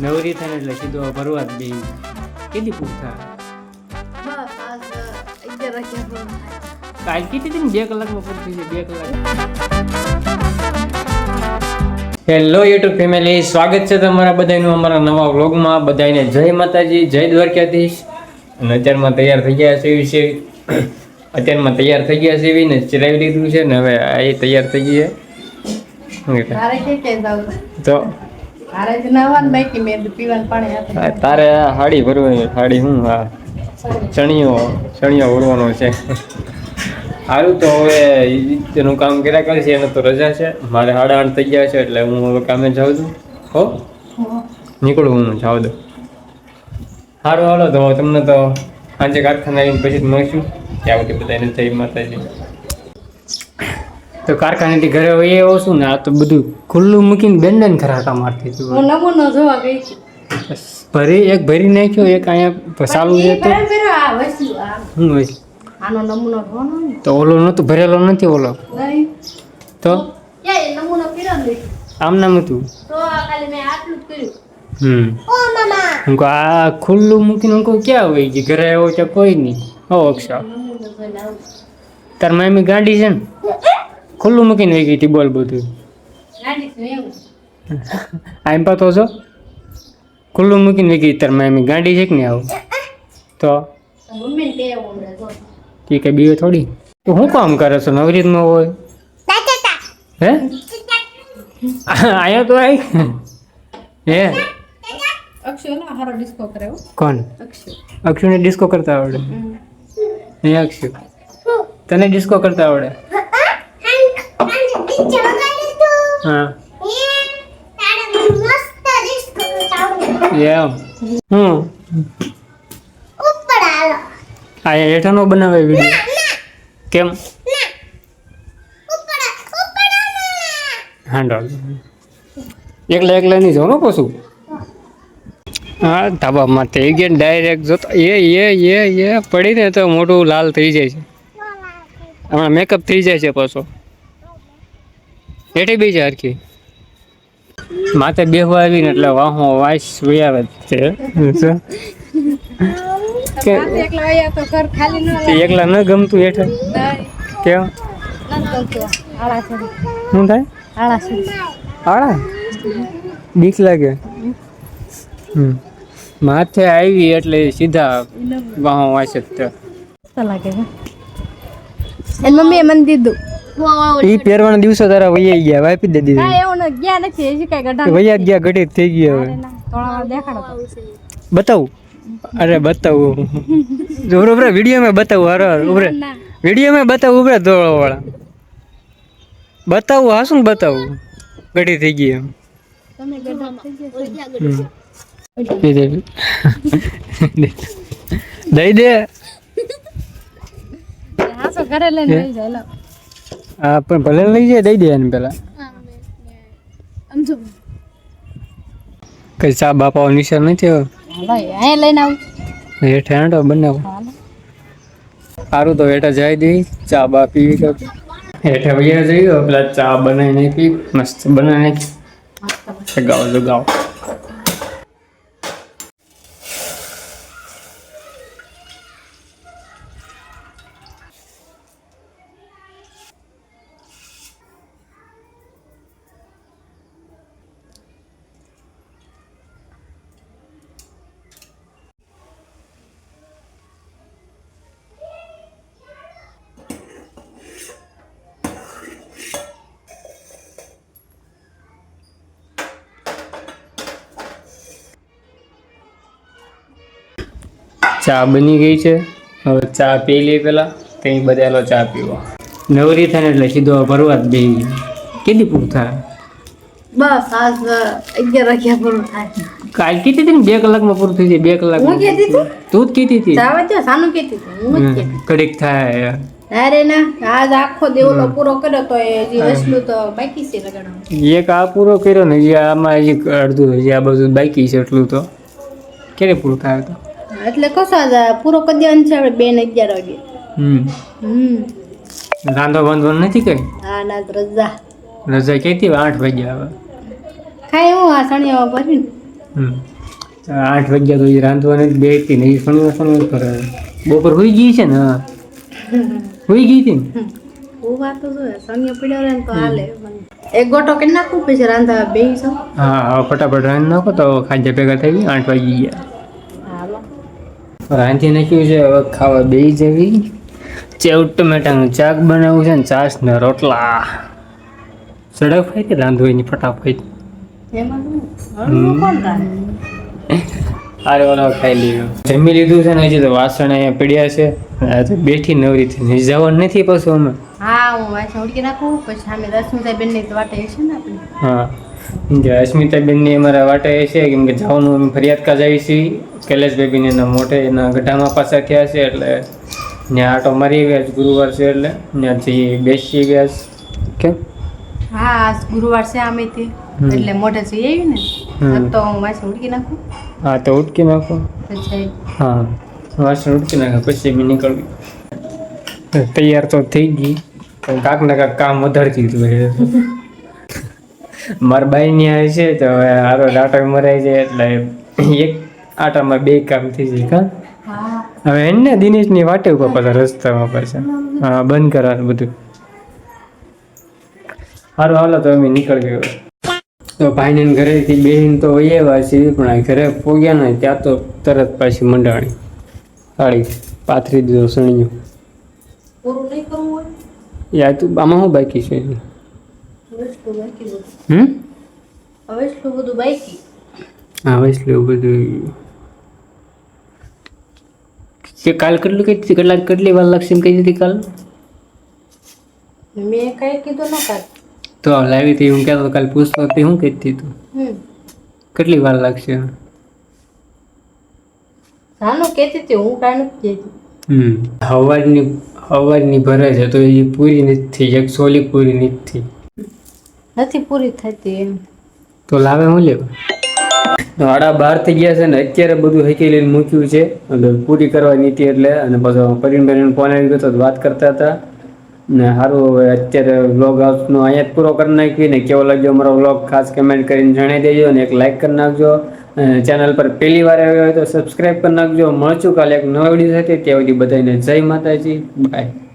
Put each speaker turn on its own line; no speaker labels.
નવરી થાય એટલે સીધો ભરવા જ દે. કેટલી પૂછા
બસ આજ 11 વાગ્યા
કાલ કીધી હતી ને 2 કલાકમાં પૂરું થઈ જાય. 2 કલાક. હેલો યુટ્યુબ ફેમિલી, સ્વાગત છે તમારા બધાનું અમારા નવા વ્લોગમાં. બધાને જય માતાજી, જય દ્વારકાધીશ. અને અત્યારમાં તૈયાર થઈ ગયા છે એવી છે. અત્યારમાં તૈયાર થઈ ગયા છે એવી ને ચિરાવી લીધું છે ને હવે આ તૈયાર થઈ ગઈ છે.
તારે કે જાવ
તો
તારે જ નવાન બાકી મે પીવાનું પાણી આપે.
તારે આ હાડી ભરવાની. હાડી હું આ ચણિયો ઓરવાનો છે. સારું તો હવે તેનું કામ કર્યા કરે છે. એને તો રજા છે. મારે 8:30 થઈ ગયા છે એટલે હું હવે કામે જાઉં છું. હો નીકળું, હું જાઉં દઉં. સારું હાલો તો તમને તો સાંજે કારખાના આવીને પછી જ મળીશું. ત્યાં સુધી બધાને જય માતાજી. તો કારખાનેથી ઘરે વહી આવ્યો છું ને આ તો બધું ખુલ્લું મૂકીને બેંડન ખરાકા મારતી હતી.
હું નમૂનો જોવા ગઈ છું.
એક ભરી નાખ્યો, એક અહીંયા ચાલુ છે તો
આ વસ્તુ આ
શું હોય
આનો નમૂનો જોવાનો ને
તો ઓલો નહોતું ભરેલો નથી ઓલો
નહીં
તો
કે નમૂનો પીરા દે
આમ નામ હતું
તો આ ખાલી મે આટલું જ કર્યું. ઓ મામા
હું કહું આ ખુલ્લું મૂકીને હું કહું ક્યાં હોય કે ઘરે આવ્યો છે કોઈ નહીં. હો અક્ષા
નમૂનો જોઈને આવું.
તાર મામી ગાંડી છે ને ખુલ્લું મૂકીને વહી ગઈ હતી. બોલ બધું
ગાડી છે એવું
આમ પાતો છો ખુલ્લું મૂકીને વહી ગઈ. તાર મામી ગાંડી છે કે નહીં આવું તો
મમ્મી કે એવું ને જો
એ કઈ બીવે થોડી તો હું કામ કરે છો નવરી જ ન હોય હે આયા તો આઈ હે
અક્ષય ના હારો ડિસ્કો કરે હો.
કોણ
અક્ષય
અક્ષુને ડિસ્કો કરતા આવડે હે અક્ષુ તને ડિસ્કો કરતા આવડે હા એમ હું આયા હેઠા નો બનાવે વિડીયો કેમ હાંડો એકલા નહીં જાવ ને પશુ હા ધાબામાં થઈ ગયા ડાયરેક્ટ જોતો એ પડીને તો મોટું લાલ થઈ જાય છે. હમણાં મેકઅપ થઈ જાય છે પાછો. એટી બી છે હરખી માથે બેહવા આવીને એટલે વાહો વાઈસ વૈયા જ છે.
એકલા આયા તો ઘર ખાલી ન
તે એકલા ન ગમતું હેઠે કેમ
આળા છે
શું થાય
આળા છે
આળા બીક લાગે. માથે આવી એટલે સીધા વાહો વાંચે જ
લાગે છે. એન મમ્મીએ મને દીધું
ઈ પહેરવાના દિવસો તારા વૈયા ગયા વાપી દે દીધી.
હા એવું ન ગયા નથી હજી કઈ ગઢા
વૈયા ગયા ઘટી થઈ ગયા હવે
થોડા દેખાડો
બતાવું અરે બતાવું જો ઉભરે વિડીયોમાં બતાવું અરે ઉભરે વિડીયોમાં બતાવું ઉભરે ધોળો વાળા બતાવું હા શું બતાવું ઘટી થઈ ગઈ એમ
તમે ગઢા થઈ ગયા
દઈ દે
હા સો ઘરે લઈને લઈ જાય લો
હા પણ ભલે લઈ જાય દઈ દે એને પેલા
સમજો
કઈ ચા બાપાઓ નિશાન નથી હવે
ભાઈ અહીંયા લઈને આવું
હેઠે હાંડો બનાવો સારું તો હેઠે જાય દઈ ચા બા પીવી તો હેઠે વૈયા જઈએ પેલા ચા બનાવી નાખી મસ્ત બનાવી નાખી ગાવ ચા બની ગઈ છે. હવે ચા પી લઈ પેલા કંઈ બધા ચા પીવો નવરી થાય ને એટલે સીધો ભરવા જ દે. કેટલી પૂરું થાય
બસ આજ 11 વાગ્યા પૂરું થાય.
કાલ કીધી હતી ને 2 કલાકમાં પૂરું થઈ જાય. 2 કલાક
હું કહેતી હતી
તું જ કીધી હતી
જાવ તો સાનું કહેતી હતી હું જ કહેતી
કડીક થાય.
અરે ના આજ આખો દેવલો પૂરો કર્યો તો એ જે હસલું તો બાકી છે લગાડવાનું.
એક આ પૂરો કર્યો ને હજી આમાં હજી અડધું હજી આ બધું બાકી છે. એટલું તો ક્યારે પૂરું થાય તો
એટલે કશો આજ પૂરો કરી દેવાનું છે આપણે 11 વાગે.
રાંધો બાંધવો નથી કઈ
હા ના રજા
રજા કેતી 8 વાગ્યા હવે
ખાય હું આ સણિયામાં ભરીને
8 વાગ્યા તો રાંધવાની બે હતી ને એ શનિવાર કરે બપોર હોઈ ગઈ છે ને હોઈ ગઈ હતી ને
હું વાત તો જોઈએ સંગે પડ્યો રહે ને તો હાલે એક ગોટો કરી નાખું પછી રાંધા બે છો
હા હવે ફટાફટ રાંધી નાખો તો ખાંજા ભેગા થઈ ગઈ 8 વાગી ગયા
હાલો
રાંધી નાખ્યું છે હવે ખાવા બે જેવી ચેવ ટમેટાનું શાક બનાવવું છે ને છાશ ને રોટલા સડક ફાઈ કે રાંધવાની ફટાફટ
એમાં શું કોણ રાંધે
અરે ઓલો ખાઈ લીધું જમી લીધું છે ને હજી તો વાસણ અહીંયા પડ્યા છે આ તો બેઠી નવરી થઈ જવાનું નથી પાછું અમે
હા હું વાસણ ઉડકી નાખું પછી સામે રશ્મિતાબેન ની વાટે છે ને આપણે
હા કે અસ્મિતાબેનની અમારા વાટે છે કેમ કે જવાનું અમે ફરિયાદ કા જઈએ છીએ કૈલાસ બેબીને એના મોઢે એના ગઢામાં પાછા થયા છે એટલે ત્યાં આટો મારી ગયા ગુરુવાર છે એટલે ત્યાંથી બેસી ગયા કેમ
હા આજ ગુરુવાર છે આમે તે એટલે મોઢે જઈ આવી ને તો હું વાસણ ઉડકી નાખું
હા તો ઉટકી નાખો
પછી
હા વાસણ ઉટકી નાખો પછી મેં નીકળવી તૈયાર તો થઈ ગઈ પણ કાંક ને કાંક કામ વધારતી હતું મારા બાઈની આવે છે તો હવે આરો આટો મરાય છે એટલે એક આટામાં બે કામ થઈ જાય કા
હા
હવે એને દિનેશની વાટે ઉપર પાછા રસ્તામાં પાછા હા બંધ કરવાનું બધું સારું હાલો તો અમે નીકળી ગયો તો ભાઈને ઘરેથી બેહીને તો એવા છીએ પણ આ ઘરે પોગ્યા ને ત્યાં તો તરત પાછી મંડાણી સાડી પાથરી દીધો સણિયો
પૂરું નહીં કરવું હોય
યા તું આમાં શું બાકી છે
હવે એટલું બાકી બધું હવે એટલું બધું બાકી
હા વૈસલું એવું બધું કે કાલ કેટલી વાર લાગશે એમ કહી દીધી કાલ
મેં કઈ કીધું ન કર
તો લાવી હતી હું કહેતો કાલ પૂછતો હતી શું કહેતી તું કેટલી વાર લાગશે
જાનું કહેતી હતી હું કાંઈ નથી કહેતી
હવારની ભરે છે તો એ પૂરી નથી થઈ એક સોલી પૂરી નથી
નથી પૂરી થતી એમ
તો લાવે હું લેવા તો 12:30 થઈ ગયા છે ને અત્યારે બધું હેકી લઈને મૂક્યું છે એટલે પૂરી કરવાની હતી એટલે અને પછી પરિણબેન ફોન આવી ગયો તો વાત કરતા હતા ને સારું હવે અત્યારે વ્લોગ હાઉસનો અહીંયા જ પૂરો કરી નાખી ને કેવો લાગ્યો અમારો વ્લોગ ખાસ કમેન્ટ કરીને જણાવી દેજો અને એક લાઇક કરી નાખજો ચેનલ પર પહેલી વાર આવ્યો હોય તો સબસ્ક્રાઈબ કરી નાખજો મળશું કાલે એક નવા વિડીયો સાથે ત્યાં સુધી બધાને જય માતાજી બાય